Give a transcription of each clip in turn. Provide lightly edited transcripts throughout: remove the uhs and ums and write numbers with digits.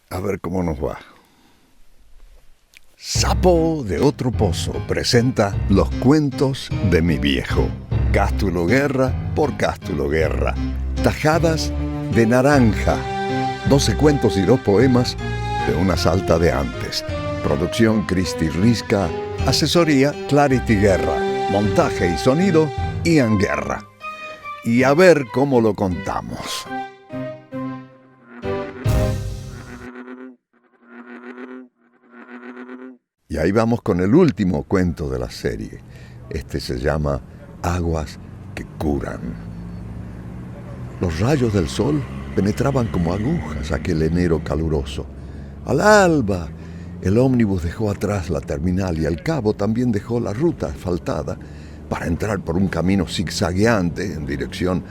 A ver cómo nos va. Sapo de otro pozo presenta Los cuentos de mi viejo. Cástulo Guerra por Cástulo Guerra. Tajadas de naranja. 12 cuentos y 2 poemas de una salta de antes. Producción Cristi Risca. Asesoría Clarity Guerra. Montaje y sonido Ian Guerra. Y a ver cómo lo contamos. Y ahí vamos con el último cuento de la serie. Este se llama Aguas que curan. Los rayos del sol penetraban como agujas aquel enero caluroso. Al alba, el ómnibus dejó atrás la terminal y al cabo también dejó la ruta asfaltada para entrar por un camino zigzagueante en dirección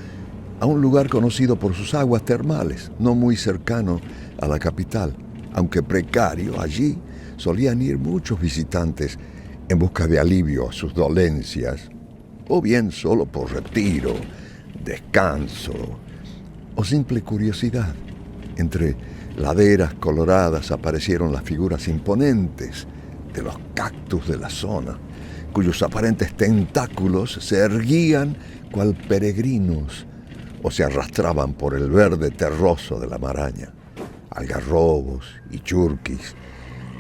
a un lugar conocido por sus aguas termales, no muy cercano a la capital, aunque precario. Allí solían ir muchos visitantes en busca de alivio a sus dolencias, o bien solo por retiro, descanso o simple curiosidad. Entre laderas coloradas aparecieron las figuras imponentes de los cactus de la zona, cuyos aparentes tentáculos se erguían cual peregrinos o se arrastraban por el verde terroso de la maraña. Algarrobos y churquis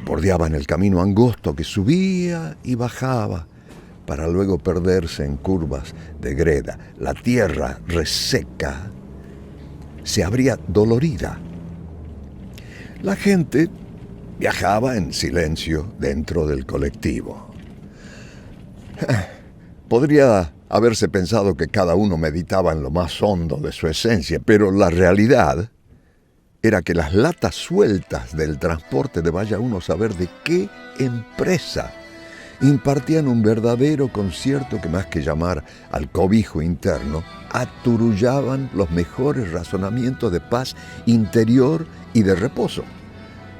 bordeaban el camino angosto que subía y bajaba para luego perderse en curvas de greda. La tierra reseca se abría dolorida. La gente viajaba en silencio dentro del colectivo. Podría haberse pensado que cada uno meditaba en lo más hondo de su esencia, pero la realidad era que las latas sueltas del transporte de vaya uno a saber de qué empresa impartían un verdadero concierto que, más que llamar al cobijo interno, aturullaban los mejores razonamientos de paz interior y de reposo.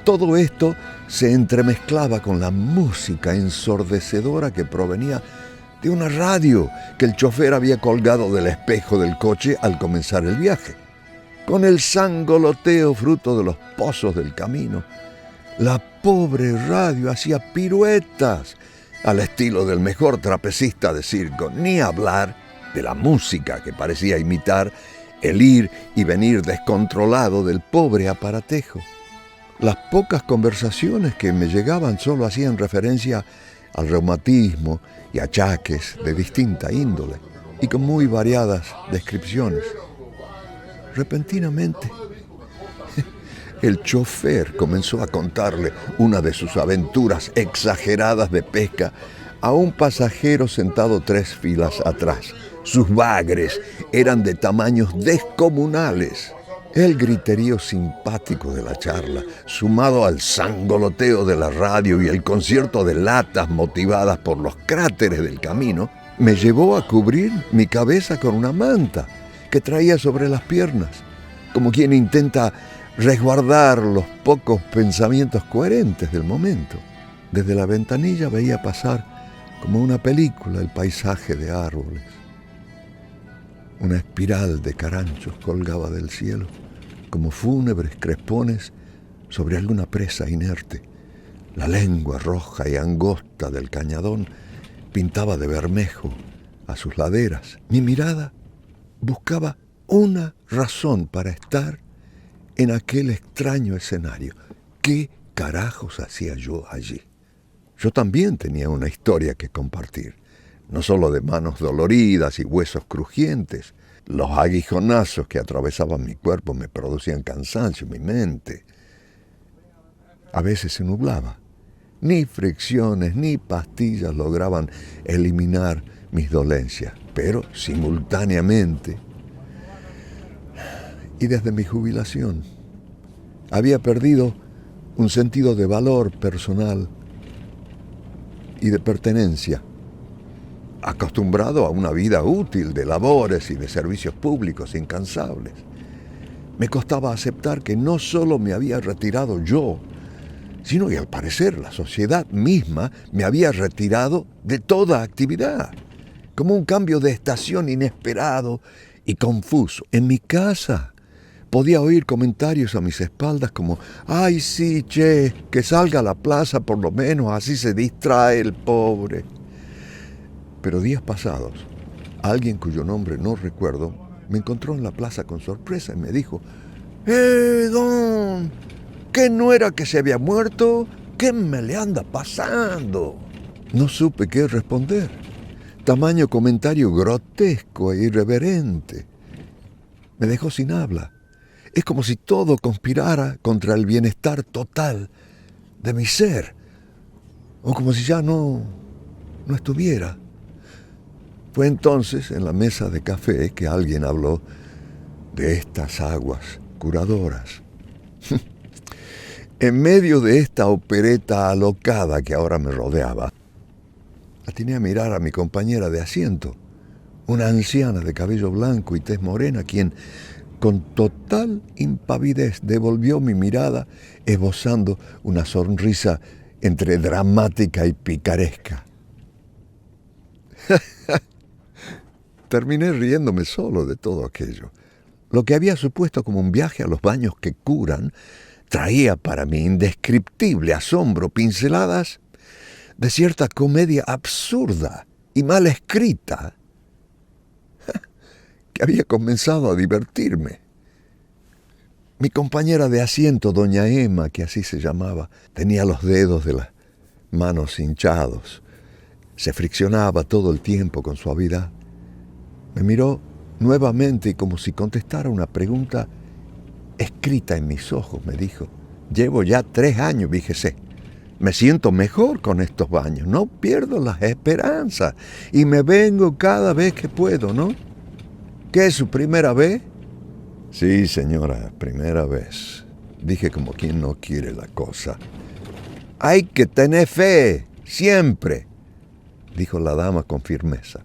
Todo esto se entremezclaba con la música ensordecedora que provenía de una radio que el chofer había colgado del espejo del coche al comenzar el viaje. Con el sangoloteo fruto de los pozos del camino, la pobre radio hacía piruetas al estilo del mejor trapecista de circo, ni hablar de la música que parecía imitar el ir y venir descontrolado del pobre aparatejo. Las pocas conversaciones que me llegaban solo hacían referencia al reumatismo y achaques de distinta índole y con muy variadas descripciones. Repentinamente, el chofer comenzó a contarle una de sus aventuras exageradas de pesca a un pasajero sentado 3 filas atrás. Sus bagres eran de tamaños descomunales. El griterío simpático de la charla, sumado al sangoloteo de la radio y el concierto de latas motivadas por los cráteres del camino, me llevó a cubrir mi cabeza con una manta que traía sobre las piernas, como quien intenta resguardar los pocos pensamientos coherentes del momento. Desde la ventanilla veía pasar, como una película, el paisaje de árboles. Una espiral de caranchos colgaba del cielo, como fúnebres crespones sobre alguna presa inerte. La lengua roja y angosta del cañadón pintaba de bermejo a sus laderas. Mi mirada buscaba una razón para estar en aquel extraño escenario. ¿Qué carajos hacía yo allí? Yo también tenía una historia que compartir, no solo de manos doloridas y huesos crujientes. Los aguijonazos que atravesaban mi cuerpo me producían cansancio, mi mente a veces se nublaba. Ni fricciones ni pastillas lograban eliminar mis dolencias, pero simultáneamente y desde mi jubilación había perdido un sentido de valor personal y de pertenencia. Acostumbrado a una vida útil de labores y de servicios públicos incansables, me costaba aceptar que no solo me había retirado yo, sino que al parecer la sociedad misma me había retirado de toda actividad, como un cambio de estación inesperado y confuso. En mi casa Podía oír comentarios a mis espaldas como: «Ay, sí, che, que salga a la plaza por lo menos, así se distrae el pobre». Pero días pasados, alguien cuyo nombre no recuerdo me encontró en la plaza con sorpresa y me dijo: don, ¿qué no era que se había muerto? ¿Qué me le anda pasando?» No supe qué responder. Tamaño comentario grotesco e irreverente. Me dejó sin habla. Es como si todo conspirara contra el bienestar total de mi ser, o como si ya no estuviera. Fue entonces, en la mesa de café, que alguien habló de estas aguas curadoras. En medio de esta opereta alocada que ahora me rodeaba, atiné a mirar a mi compañera de asiento, una anciana de cabello blanco y tez morena, quien con total impavidez devolvió mi mirada, esbozando una sonrisa entre dramática y picaresca. Terminé riéndome solo de todo aquello. Lo que había supuesto como un viaje a los baños que curan traía para mi indescriptible asombro pinceladas de cierta comedia absurda y mal escrita que había comenzado a divertirme. Mi compañera de asiento, doña Emma, que así se llamaba, tenía los dedos de las manos hinchados. Se friccionaba todo el tiempo con suavidad. Me miró nuevamente y, como si contestara una pregunta escrita en mis ojos, me dijo: «Llevo ya 3 años, fíjese. Me siento mejor con estos baños. No pierdo las esperanzas y me vengo cada vez que puedo, ¿no? ¿Qué es su primera vez?» «Sí, señora, primera vez», dije como quien no quiere la cosa. «Hay que tener fe, siempre», dijo la dama con firmeza.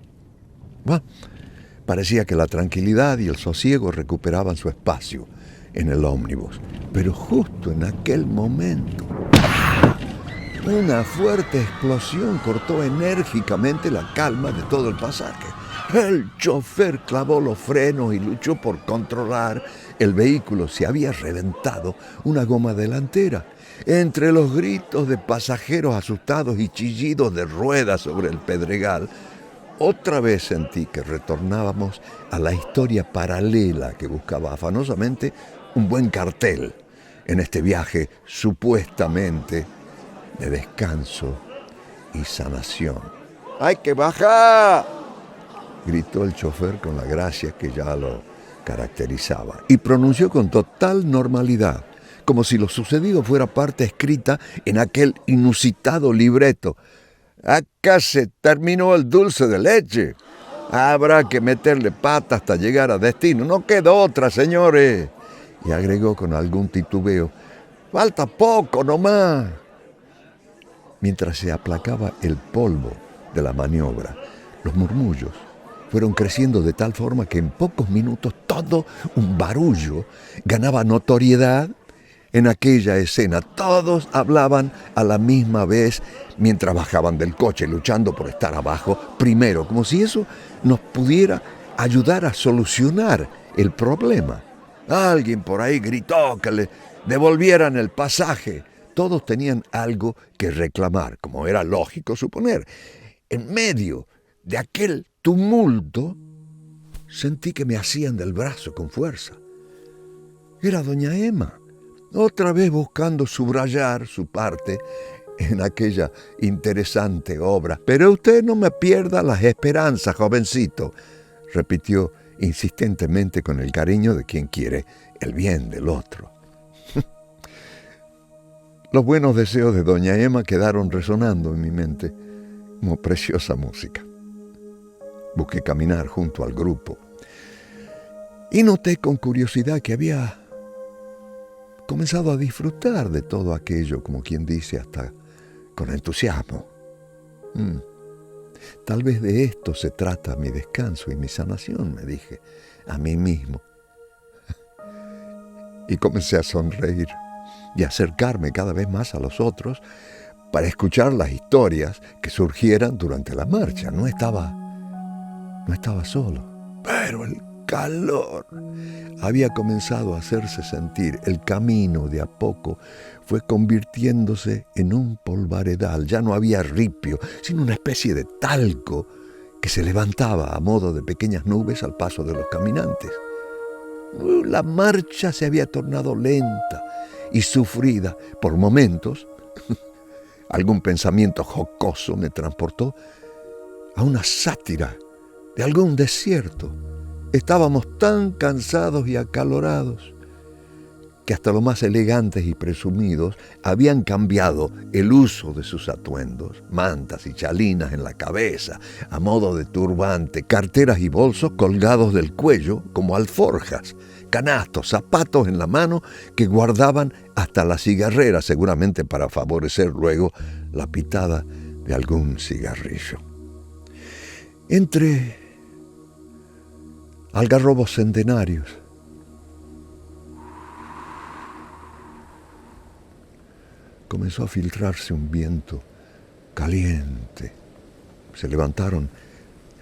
Bueno, parecía que la tranquilidad y el sosiego recuperaban su espacio en el ómnibus. Pero justo en aquel momento, una fuerte explosión cortó enérgicamente la calma de todo el pasaje. El chofer clavó los frenos y luchó por controlar el vehículo. Se había reventado una goma delantera. Entre los gritos de pasajeros asustados y chillidos de ruedas sobre el pedregal, otra vez sentí que retornábamos a la historia paralela que buscaba afanosamente un buen cartel en este viaje supuestamente de descanso y sanación. ¡Hay que bajar!, gritó el chofer con la gracia que ya lo caracterizaba, y pronunció con total normalidad, como si lo sucedido fuera parte escrita en aquel inusitado libreto: «Acá se terminó el dulce de leche. Habrá que meterle pata hasta llegar a destino. No queda otra, señores». Y agregó con algún titubeo: «Falta poco nomás». Mientras se aplacaba el polvo de la maniobra, los murmullos fueron creciendo de tal forma que en pocos minutos todo un barullo ganaba notoriedad en aquella escena. Todos hablaban a la misma vez mientras bajaban del coche, luchando por estar abajo primero, como si eso nos pudiera ayudar a solucionar el problema. Alguien por ahí gritó que le devolvieran el pasaje. Todos tenían algo que reclamar, como era lógico suponer. En medio de aquel tumulto, sentí que me hacían del brazo con fuerza. Era doña Emma, otra vez buscando subrayar su parte en aquella interesante obra. «Pero usted no me pierda las esperanzas, jovencito», repitió insistentemente con el cariño de quien quiere el bien del otro. Los buenos deseos de doña Emma quedaron resonando en mi mente como preciosa música. Busqué caminar junto al grupo y noté con curiosidad que había comenzado a disfrutar de todo aquello, como quien dice, hasta con entusiasmo. Tal vez de esto se trata mi descanso y mi sanación, me dije a mí mismo. Y comencé a sonreír y a acercarme cada vez más a los otros para escuchar las historias que surgieran durante la marcha. No estaba solo. Pero el calor había comenzado a hacerse sentir. El camino de a poco fue convirtiéndose en un polvaredal. Ya no había ripio, sino una especie de talco que se levantaba a modo de pequeñas nubes al paso de los caminantes. La marcha se había tornado lenta y sufrida. Por momentos, algún pensamiento jocoso me transportó a una sátira de algún desierto. Estábamos tan cansados y acalorados que hasta los más elegantes y presumidos habían cambiado el uso de sus atuendos, mantas y chalinas en la cabeza, a modo de turbante, carteras y bolsos colgados del cuello como alforjas, canastos, zapatos en la mano que guardaban hasta la cigarrera, seguramente para favorecer luego la pitada de algún cigarrillo. Entre algarrobos centenarios, comenzó a filtrarse un viento caliente. Se levantaron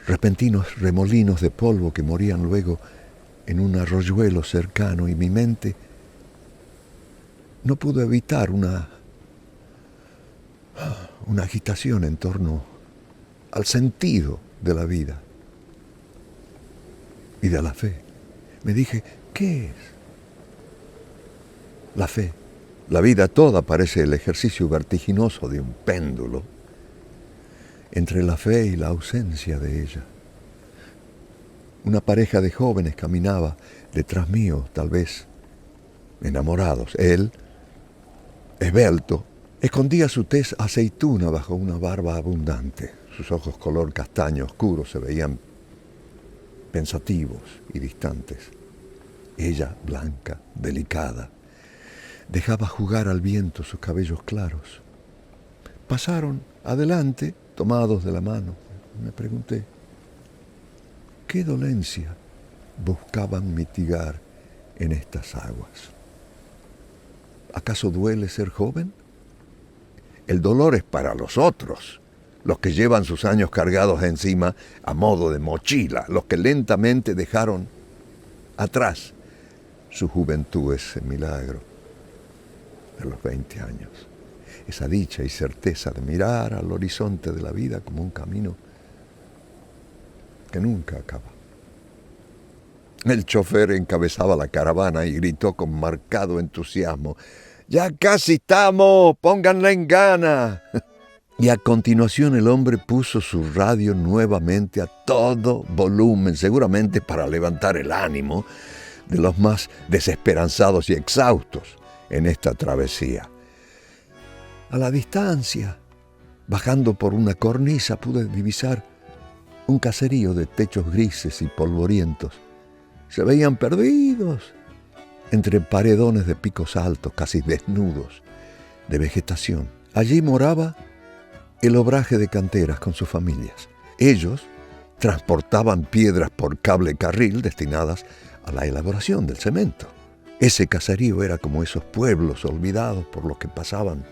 repentinos remolinos de polvo que morían luego en un arroyuelo cercano y mi mente no pudo evitar una agitación en torno al sentido de la vida y de la fe. Me dije, ¿qué es? La fe. La vida toda parece el ejercicio vertiginoso de un péndulo entre la fe y la ausencia de ella. Una pareja de jóvenes caminaba detrás mío, tal vez enamorados. Él, esbelto, escondía su tez aceituna bajo una barba abundante. Sus ojos color castaño oscuro se veían pensativos y distantes. Ella, blanca, delicada, dejaba jugar al viento sus cabellos claros. Pasaron adelante, tomados de la mano. Me pregunté, ¿qué dolencia buscaban mitigar en estas aguas? ¿Acaso duele ser joven? El dolor es para los otros, los que llevan sus años cargados encima a modo de mochila, los que lentamente dejaron atrás su juventud, ese milagro de los 20 años, esa dicha y certeza de mirar al horizonte de la vida como un camino que nunca acaba. El chofer encabezaba la caravana y gritó con marcado entusiasmo, ¡ya casi estamos! ¡Pónganla en gana! Y a continuación el hombre puso su radio nuevamente a todo volumen, seguramente para levantar el ánimo de los más desesperanzados y exhaustos en esta travesía. A la distancia, bajando por una cornisa, pude divisar un caserío de techos grises y polvorientos. Se veían perdidos entre paredones de picos altos, casi desnudos, de vegetación. Allí moraba el obraje de canteras con sus familias. Ellos transportaban piedras por cable carril destinadas a la elaboración del cemento. Ese caserío era como esos pueblos olvidados por los que pasaban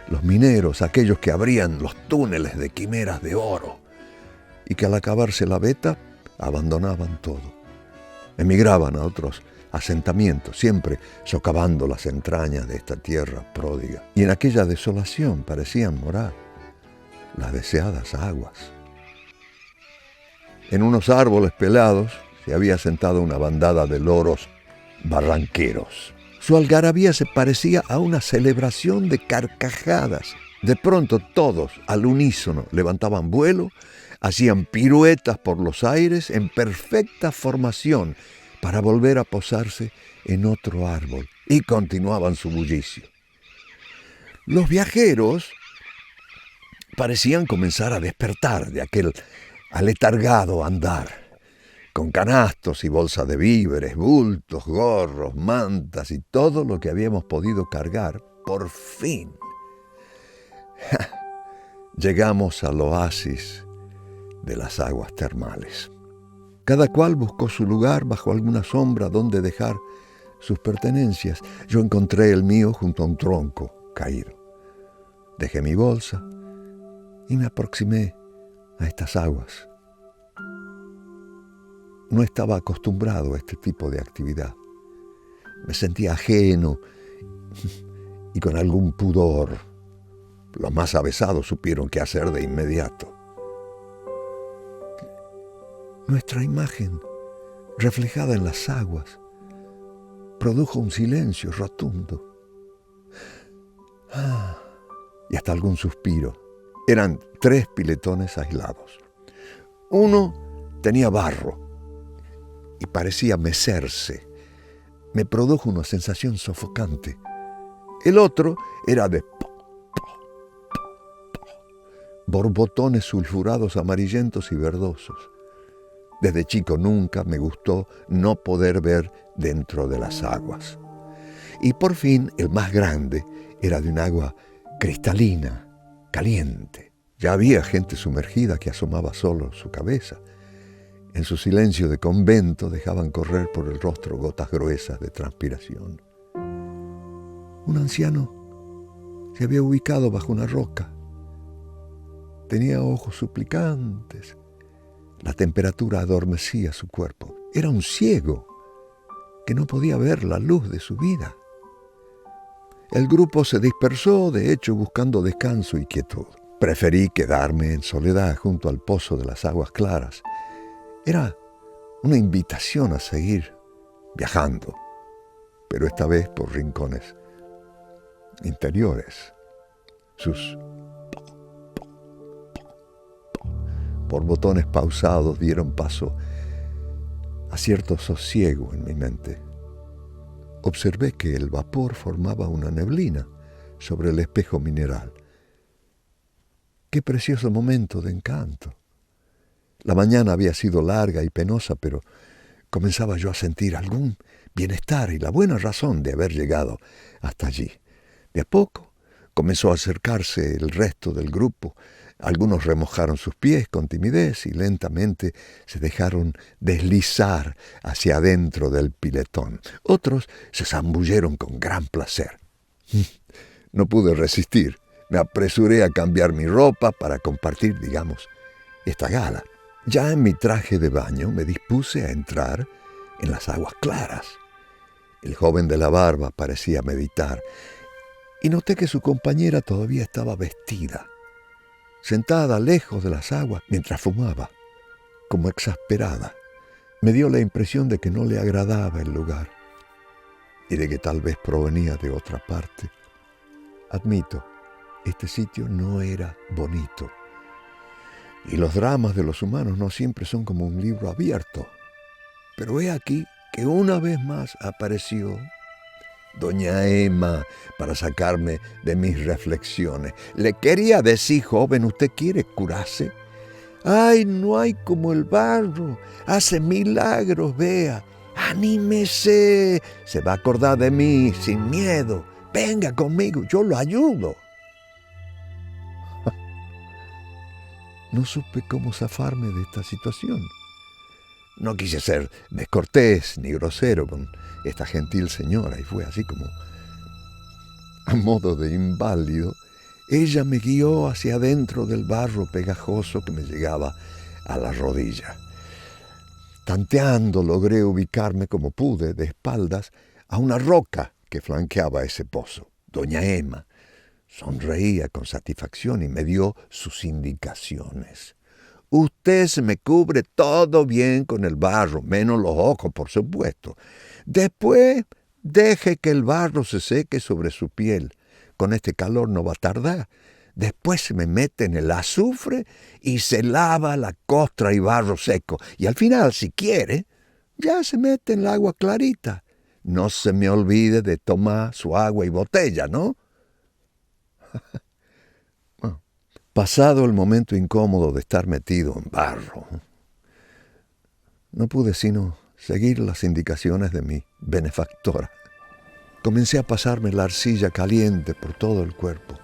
los mineros, aquellos que abrían los túneles de quimeras de oro y que al acabarse la veta abandonaban todo. Emigraban a otros asentamientos, siempre socavando las entrañas de esta tierra pródiga. Y en aquella desolación parecían morar las deseadas aguas. En unos árboles pelados se había sentado una bandada de loros barranqueros. Su algarabía se parecía a una celebración de carcajadas. De pronto todos, al unísono, levantaban vuelo, hacían piruetas por los aires en perfecta formación para volver a posarse en otro árbol y continuaban su bullicio. Los viajeros parecían comenzar a despertar de aquel aletargado andar, con canastos y bolsas de víveres, bultos, gorros, mantas y todo lo que habíamos podido cargar. Por fin llegamos al oasis de las aguas termales. Cada cual buscó su lugar bajo alguna sombra donde dejar sus pertenencias. Yo encontré el mío junto a un tronco caído. Dejé mi bolsa y me aproximé a estas aguas. no estaba acostumbrado a este tipo de actividad. Me sentía ajeno y con algún pudor. Los más avesados supieron qué hacer de inmediato. Nuestra imagen, reflejada en las aguas, produjo un silencio rotundo. Y hasta algún suspiro. Eran 3 piletones aislados. Uno tenía barro y parecía mecerse. Me produjo una sensación sofocante. El otro era de borbotones sulfurados amarillentos y verdosos. Desde chico nunca me gustó no poder ver dentro de las aguas. Y por fin, el más grande era de un agua cristalina, caliente. Ya había gente sumergida que asomaba solo su cabeza. En su silencio de convento dejaban correr por el rostro gotas gruesas de transpiración. Un anciano se había ubicado bajo una roca. Tenía ojos suplicantes. La temperatura adormecía su cuerpo. Era un ciego que no podía ver la luz de su vida. El grupo se dispersó, de hecho, buscando descanso y quietud. Preferí quedarme en soledad junto al pozo de las aguas claras. Era una invitación a seguir viajando, pero esta vez por rincones interiores. Sus borbotones pausados dieron paso a cierto sosiego en mi mente. Observé que el vapor formaba una neblina sobre el espejo mineral. Qué precioso momento de encanto. La mañana había sido larga y penosa, pero comenzaba yo a sentir algún bienestar y la buena razón de haber llegado hasta allí. De a poco comenzó a acercarse el resto del grupo. Algunos remojaron sus pies con timidez y lentamente se dejaron deslizar hacia adentro del piletón. Otros se zambulleron con gran placer. No pude resistir. Me apresuré a cambiar mi ropa para compartir, digamos, esta gala. Ya en mi traje de baño me dispuse a entrar en las aguas claras. El joven de la barba parecía meditar y noté que su compañera todavía estaba vestida, sentada lejos de las aguas mientras fumaba, como exasperada. Me dio la impresión de que no le agradaba el lugar y de que tal vez provenía de otra parte. Admito, este sitio no era bonito. Y los dramas de los humanos no siempre son como un libro abierto. Pero he aquí que una vez más apareció doña Emma para sacarme de mis reflexiones. Le quería decir, joven, ¿usted quiere curarse? Ay, no hay como el barro, hace milagros, vea. Anímese, se va a acordar de mí sin miedo. Venga conmigo, yo lo ayudo. No supe cómo zafarme de esta situación. No quise ser descortés ni grosero con esta gentil señora y fue así como, a modo de inválido, ella me guió hacia adentro del barro pegajoso que me llegaba a la rodilla. Tanteando logré ubicarme como pude de espaldas a una roca que flanqueaba ese pozo. Doña Emma sonreía con satisfacción y me dio sus indicaciones. Usted se me cubre todo bien con el barro, menos los ojos, por supuesto. Después, deje que el barro se seque sobre su piel. Con este calor no va a tardar. Después se me mete en el azufre y se lava la costra y barro seco. Y al final, si quiere, ya se mete en el agua clarita. No se me olvide de tomar su agua y botella, ¿no? Bueno, pasado el momento incómodo de estar metido en barro, no pude sino seguir las indicaciones de mi benefactora. Comencé a pasarme la arcilla caliente por todo el cuerpo.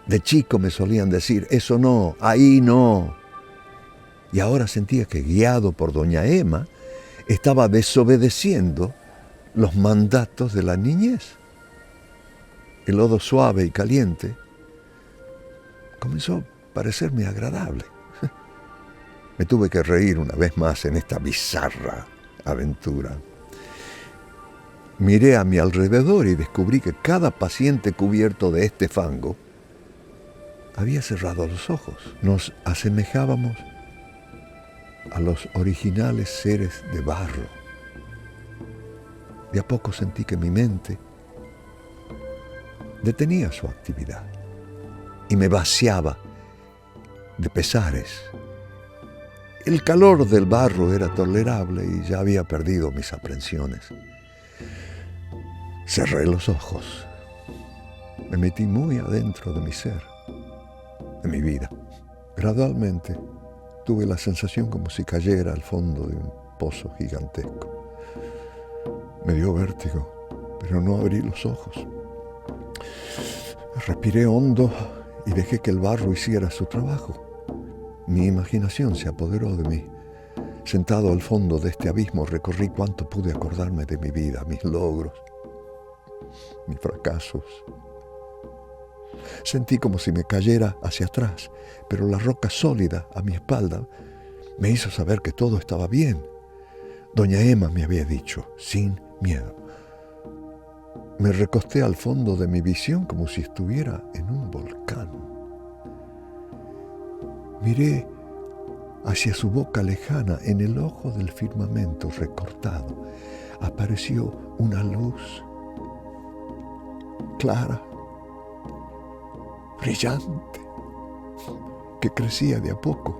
De chico me solían decir, eso no, ahí no. Y ahora sentía que, guiado por doña Emma, estaba desobedeciendo los mandatos de la niñez. El lodo suave y caliente comenzó a parecerme agradable. Me tuve que reír una vez más en esta bizarra aventura. Miré a mi alrededor y descubrí que cada paciente cubierto de este fango había cerrado los ojos. Nos asemejábamos a los originales seres de barro. De a poco sentí que mi mente detenía su actividad y me vaciaba de pesares. El calor del barro era tolerable y ya había perdido mis aprensiones. Cerré los ojos. Me metí muy adentro de mi ser, de mi vida. Gradualmente tuve la sensación como si cayera al fondo de un pozo gigantesco. Me dio vértigo, pero no abrí los ojos. Respiré hondo y dejé que el barro hiciera su trabajo. Mi imaginación se apoderó de mí. Sentado al fondo de este abismo recorrí cuanto pude acordarme de mi vida, mis logros, mis fracasos. Sentí como si me cayera hacia atrás, pero la roca sólida a mi espalda me hizo saber que todo estaba bien. Doña Emma me había dicho, sin miedo. Me recosté al fondo de mi visión como si estuviera en un volcán. Miré hacia su boca lejana. En el ojo del firmamento recortado apareció una luz clara, brillante, que crecía de a poco.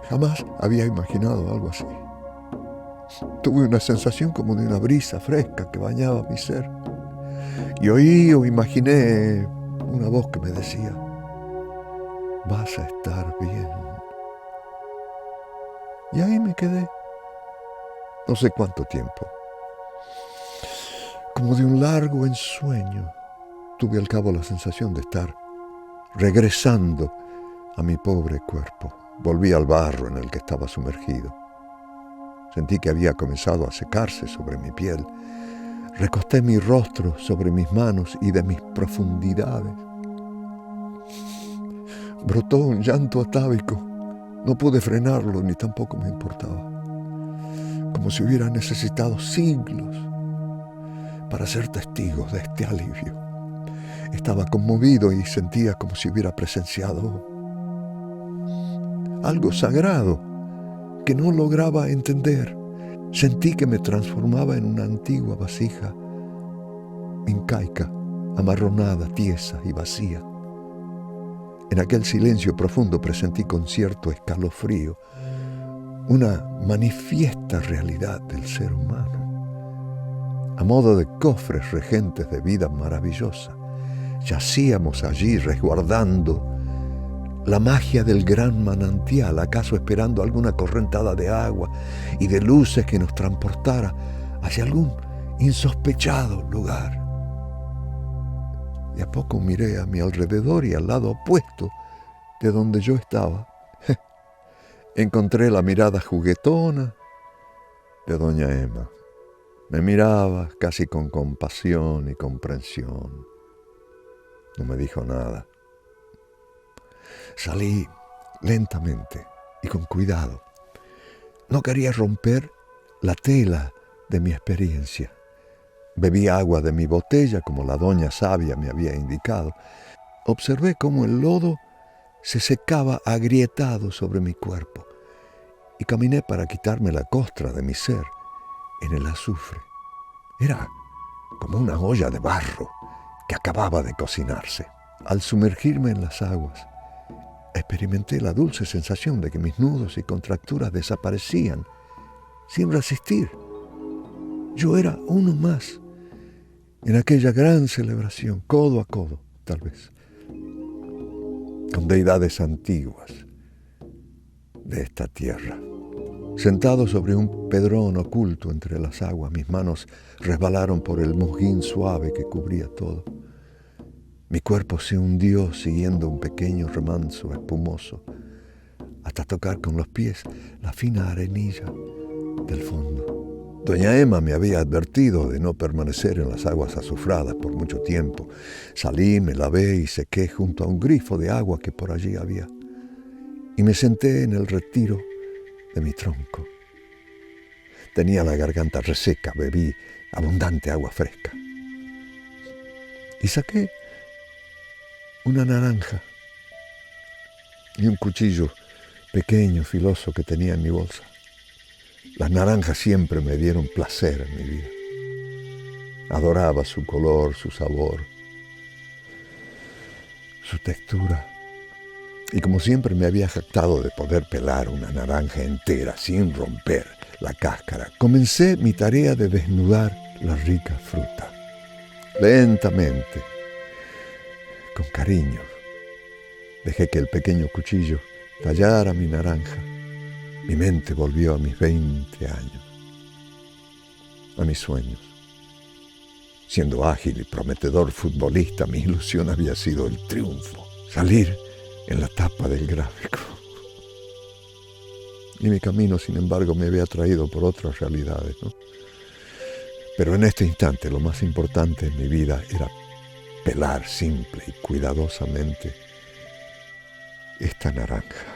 Jamás había imaginado algo así. Tuve una sensación como de una brisa fresca que bañaba mi ser. Y oí o imaginé una voz que me decía, vas a estar bien. Y ahí me quedé. No sé cuánto tiempo. Como de un largo ensueño, tuve al cabo la sensación de estar regresando a mi pobre cuerpo. Volví al barro en el que estaba sumergido. Sentí que había comenzado a secarse sobre mi piel. Recosté mi rostro sobre mis manos y de mis profundidades brotó un llanto atávico. No pude frenarlo ni tampoco me importaba. Como si hubiera necesitado siglos para ser testigo de este alivio. Estaba conmovido y sentía como si hubiera presenciado algo sagrado que no lograba entender. Sentí que me transformaba en una antigua vasija incaica, amarronada, tiesa y vacía. En aquel silencio profundo presentí con cierto escalofrío una manifiesta realidad del ser humano. A modo de cofres regentes de vida maravillosa, yacíamos allí resguardando la magia del gran manantial, acaso esperando alguna correntada de agua y de luces que nos transportara hacia algún insospechado lugar. De a poco miré a mi alrededor y al lado opuesto de donde yo estaba, encontré la mirada juguetona de doña Emma. Me miraba casi con compasión y comprensión. No me dijo nada. Salí lentamente y con cuidado. No quería romper la tela de mi experiencia. Bebí agua de mi botella como la doña sabia me había indicado. Observé cómo el lodo se secaba agrietado sobre mi cuerpo y caminé para quitarme la costra de mi ser en el azufre. Era como una olla de barro que acababa de cocinarse. Al sumergirme en las aguas, experimenté la dulce sensación de que mis nudos y contracturas desaparecían sin resistir. Yo era uno más en aquella gran celebración, codo a codo, tal vez, con deidades antiguas de esta tierra. Sentado sobre un pedrón oculto entre las aguas, mis manos resbalaron por el musguín suave que cubría todo. Mi cuerpo se hundió siguiendo un pequeño remanso espumoso, hasta tocar con los pies la fina arenilla del fondo. Doña Emma me había advertido de no permanecer en las aguas azufradas por mucho tiempo. Salí, me lavé y sequé junto a un grifo de agua que por allí había. y me senté en el retiro de mi tronco. Tenía la garganta reseca, bebí abundante agua fresca. Y saqué una naranja y un cuchillo pequeño, filoso, que tenía en mi bolsa. Las naranjas siempre me dieron placer en mi vida. Adoraba su color, su sabor, su textura. Y como siempre me había jactado de poder pelar una naranja entera sin romper la cáscara, comencé mi tarea de desnudar la rica fruta. Lentamente, con cariño, dejé que el pequeño cuchillo tallara mi naranja. Mi mente volvió a mis 20 años, a mis sueños. Siendo ágil y prometedor futbolista, mi ilusión había sido el triunfo, salir en la tapa del gráfico. Y mi camino, sin embargo, me había traído por otras realidades, ¿no? Pero en este instante lo más importante en mi vida era pelar simple y cuidadosamente esta naranja.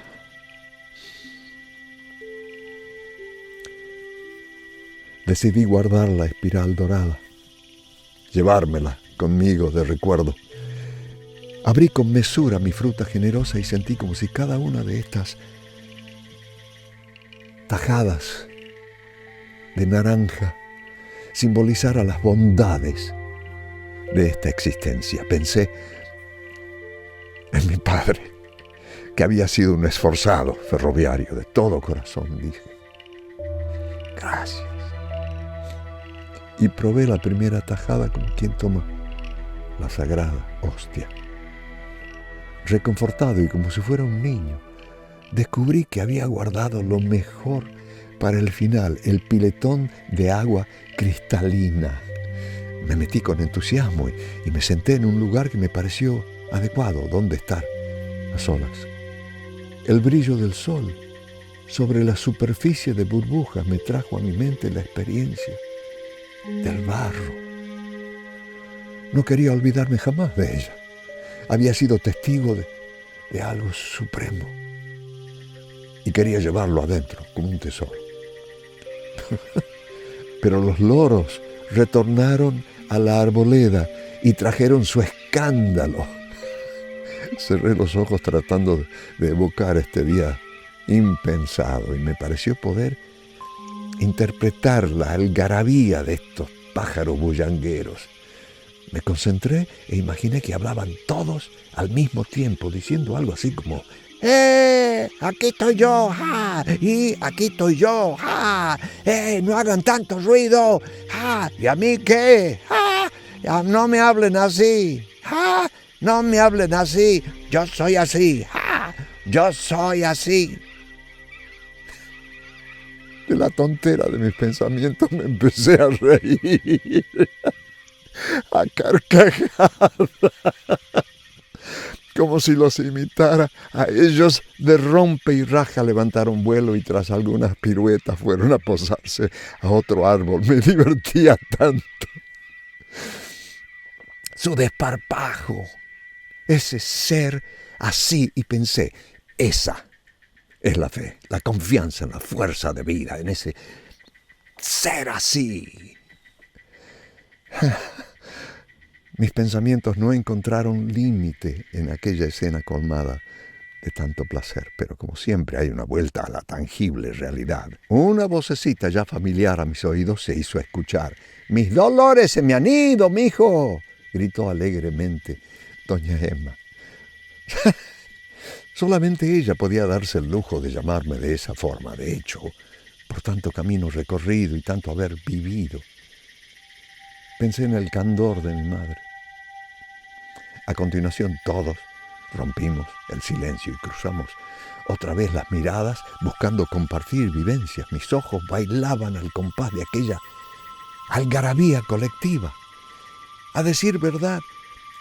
Decidí guardar la espiral dorada, llevármela conmigo de recuerdo. Abrí con mesura mi fruta generosa y sentí como si cada una de estas tajadas de naranja simbolizara las bondades de esta existencia. Pensé en mi padre, que había sido un esforzado ferroviario. De todo corazón dije, gracias. Y probé la primera tajada como quien toma la sagrada hostia. Reconfortado y como si fuera un niño, descubrí que había guardado lo mejor para el final, el piletón de agua cristalina. Me metí con entusiasmo y me senté en un lugar que me pareció adecuado donde estar, a solas. El brillo del sol sobre la superficie de burbujas me trajo a mi mente la experiencia del barro. No quería olvidarme jamás de ella. Había sido testigo de algo supremo y quería llevarlo adentro como un tesoro. Pero los loros retornaron a la arboleda y trajeron su escándalo. Cerré los ojos tratando de evocar este día impensado y me pareció poder interpretar la algarabía de estos pájaros bullangueros. Me concentré e imaginé que hablaban todos al mismo tiempo, diciendo algo así como aquí estoy yo, ¡ja! Y aquí estoy yo, ¡ja! No hagan tanto ruido, ¡ja! ¿Y a mí qué? ¡Ja! No me hablen así, ¡ja! No me hablen así, yo soy así, ¡ja! Yo soy así. De la tontera de mis pensamientos me empecé a reír, a carcajadas, como si los imitara a ellos. De rompe y raja levantaron vuelo y tras algunas piruetas fueron a posarse a otro árbol. Me divertía tanto. Su desparpajo, ese ser así, y pensé, esa es la fe, la confianza en la fuerza de vida, en ese ser así. Mis pensamientos no encontraron límite en aquella escena colmada de tanto placer, pero como siempre hay una vuelta a la tangible realidad. Una vocecita ya familiar a mis oídos se hizo escuchar. «¡Mis dolores se me han ido, mijo!», gritó alegremente doña Emma. Solamente ella podía darse el lujo de llamarme de esa forma. De hecho, por tanto camino recorrido y tanto haber vivido, pensé en el candor de mi madre. A continuación todos rompimos el silencio y cruzamos otra vez las miradas buscando compartir vivencias. Mis ojos bailaban al compás de aquella algarabía colectiva. A decir verdad,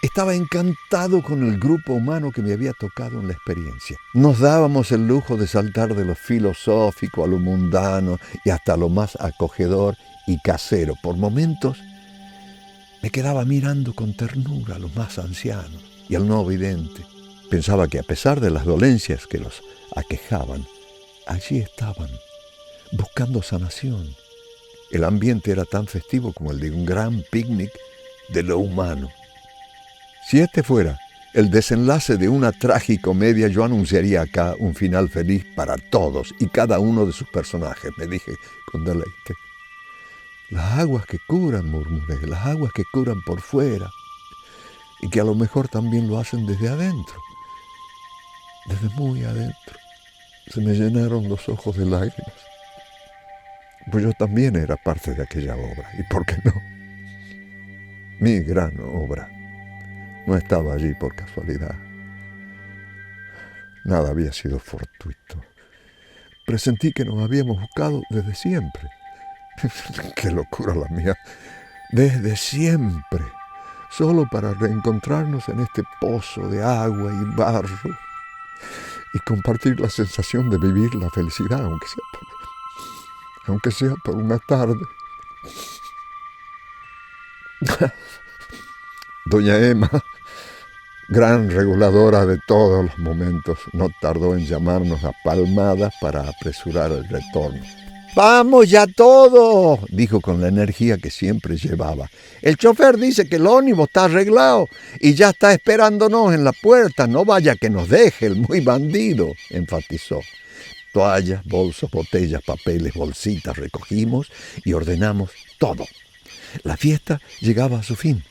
estaba encantado con el grupo humano que me había tocado en la experiencia. Nos dábamos el lujo de saltar de lo filosófico a lo mundano y hasta lo más acogedor y casero. Por momentos me quedaba mirando con ternura a los más ancianos y al no vidente. Pensaba que a pesar de las dolencias que los aquejaban, allí estaban, buscando sanación. El ambiente era tan festivo como el de un gran picnic de lo humano. Si este fuera el desenlace de una tragicomedia, yo anunciaría acá un final feliz para todos y cada uno de sus personajes, me dije con deleite. Las aguas que curan, murmuré, las aguas que curan por fuera y que a lo mejor también lo hacen desde adentro, desde muy adentro. Se me llenaron los ojos de lágrimas. Pues yo también era parte de aquella obra, ¿y por qué no? Mi gran obra no estaba allí por casualidad. Nada había sido fortuito. Presentí que nos habíamos buscado desde siempre. ¡Qué locura la mía! Desde siempre, solo para reencontrarnos en este pozo de agua y barro y compartir la sensación de vivir la felicidad, aunque sea por una tarde. Doña Emma, gran reguladora de todos los momentos, no tardó en llamarnos a palmadas para apresurar el retorno. ¡Vamos ya todos!, dijo con la energía que siempre llevaba. El chofer dice que el ómnibus está arreglado y ya está esperándonos en la puerta. No vaya que nos deje el muy bandido, enfatizó. Toallas, bolsos, botellas, papeles, bolsitas recogimos y ordenamos todo. La fiesta llegaba a su fin.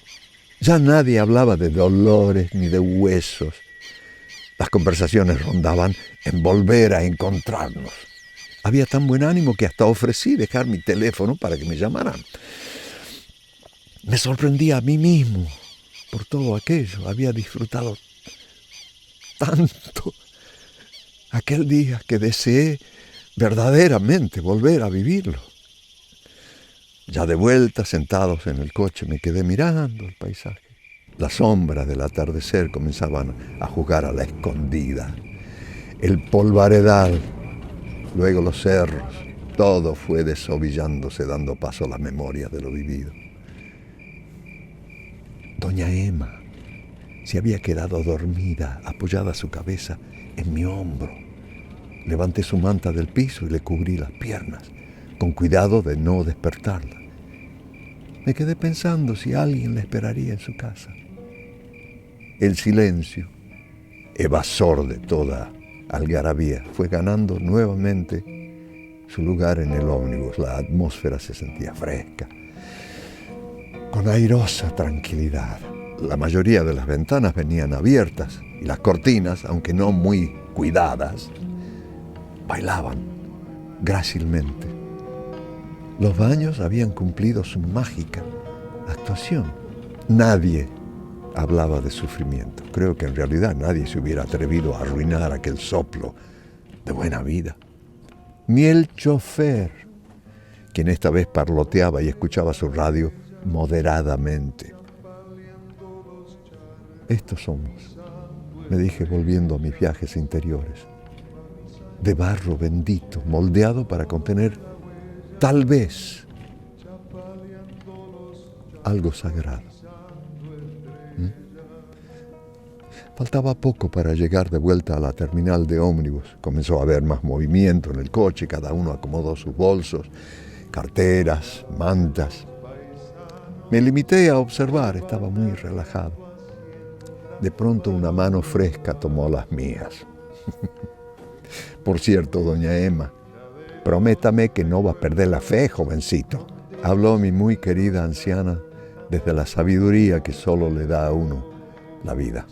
Ya nadie hablaba de dolores ni de huesos. Las conversaciones rondaban en volver a encontrarnos. Había tan buen ánimo que hasta ofrecí dejar mi teléfono para que me llamaran. Me sorprendía a mí mismo por todo aquello. Había disfrutado tanto aquel día que deseé verdaderamente volver a vivirlo. Ya de vuelta, sentados en el coche, me quedé mirando el paisaje. Las sombras del atardecer comenzaban a jugar a la escondida. El polvaredal, luego los cerros, todo fue desovillándose, dando paso a la memoria de lo vivido. Doña Emma se había quedado dormida, apoyada su cabeza en mi hombro. Levanté su manta del piso y le cubrí las piernas, con cuidado de no despertarla. Me quedé pensando si alguien la esperaría en su casa. El silencio, evasor de toda algarabía, fue ganando nuevamente su lugar en el ómnibus. La atmósfera se sentía fresca, con airosa tranquilidad. La mayoría de las ventanas venían abiertas y las cortinas, aunque no muy cuidadas, bailaban grácilmente. Los baños habían cumplido su mágica actuación. Nadie hablaba de sufrimiento. Creo que en realidad nadie se hubiera atrevido a arruinar aquel soplo de buena vida. Ni el chofer, quien esta vez parloteaba y escuchaba su radio moderadamente. Estos somos, me dije volviendo a mis viajes interiores, de barro bendito, moldeado para contener tal vez algo sagrado. Faltaba poco para llegar de vuelta a la terminal de ómnibus. Comenzó a haber más movimiento en el coche, cada uno acomodó sus bolsos, carteras, mantas. Me limité a observar, estaba muy relajado. De pronto una mano fresca tomó las mías. Por cierto, doña Emma, prométame que no va a perder la fe, jovencito. Habló mi muy querida anciana desde la sabiduría que solo le da a uno la vida.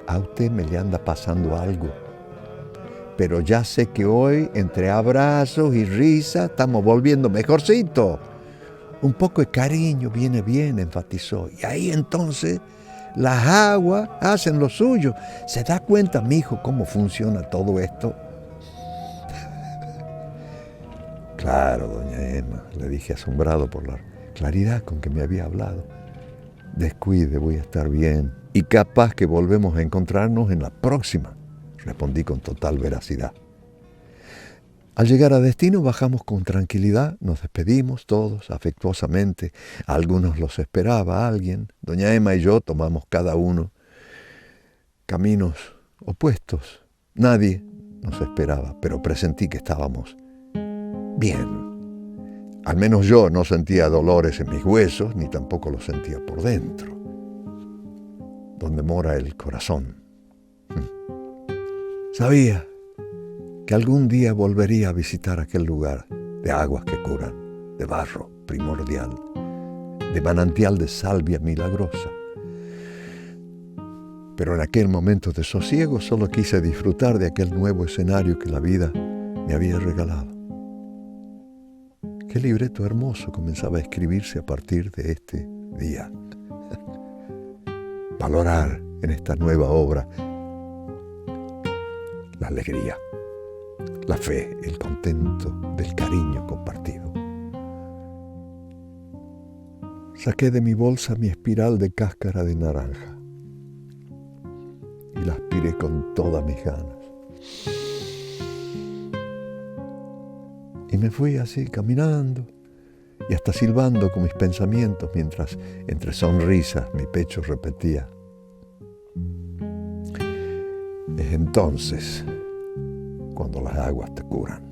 A usted me le anda pasando algo, pero ya sé que hoy, entre abrazos y risas, estamos volviendo mejorcito. Un poco de cariño viene bien, enfatizó. Y ahí entonces las aguas hacen lo suyo. ¿Se da cuenta, mijo, cómo funciona todo esto? Claro, doña Emma, le dije asombrado por la claridad con que me había hablado. Descuide, voy a estar bien. Y capaz que volvemos a encontrarnos en la próxima, respondí con total veracidad. Al llegar a destino bajamos con tranquilidad, nos despedimos todos afectuosamente. A algunos los esperaba alguien. Doña Emma y yo tomamos cada uno caminos opuestos. Nadie nos esperaba, pero presentí que estábamos bien. Al menos yo no sentía dolores en mis huesos, ni tampoco los sentía por dentro, donde mora el corazón. Sabía que algún día volvería a visitar aquel lugar de aguas que curan, de barro primordial, de manantial de salvia milagrosa. Pero en aquel momento de sosiego solo quise disfrutar de aquel nuevo escenario que la vida me había regalado. Qué libreto hermoso comenzaba a escribirse a partir de este día. Valorar en esta nueva obra la alegría, la fe, el contento del cariño compartido. Saqué de mi bolsa mi espiral de cáscara de naranja y la aspiré con todas mis ganas. Y me fui así, caminando y hasta silbando con mis pensamientos mientras, entre sonrisas, mi pecho repetía: es entonces cuando las aguas te curan.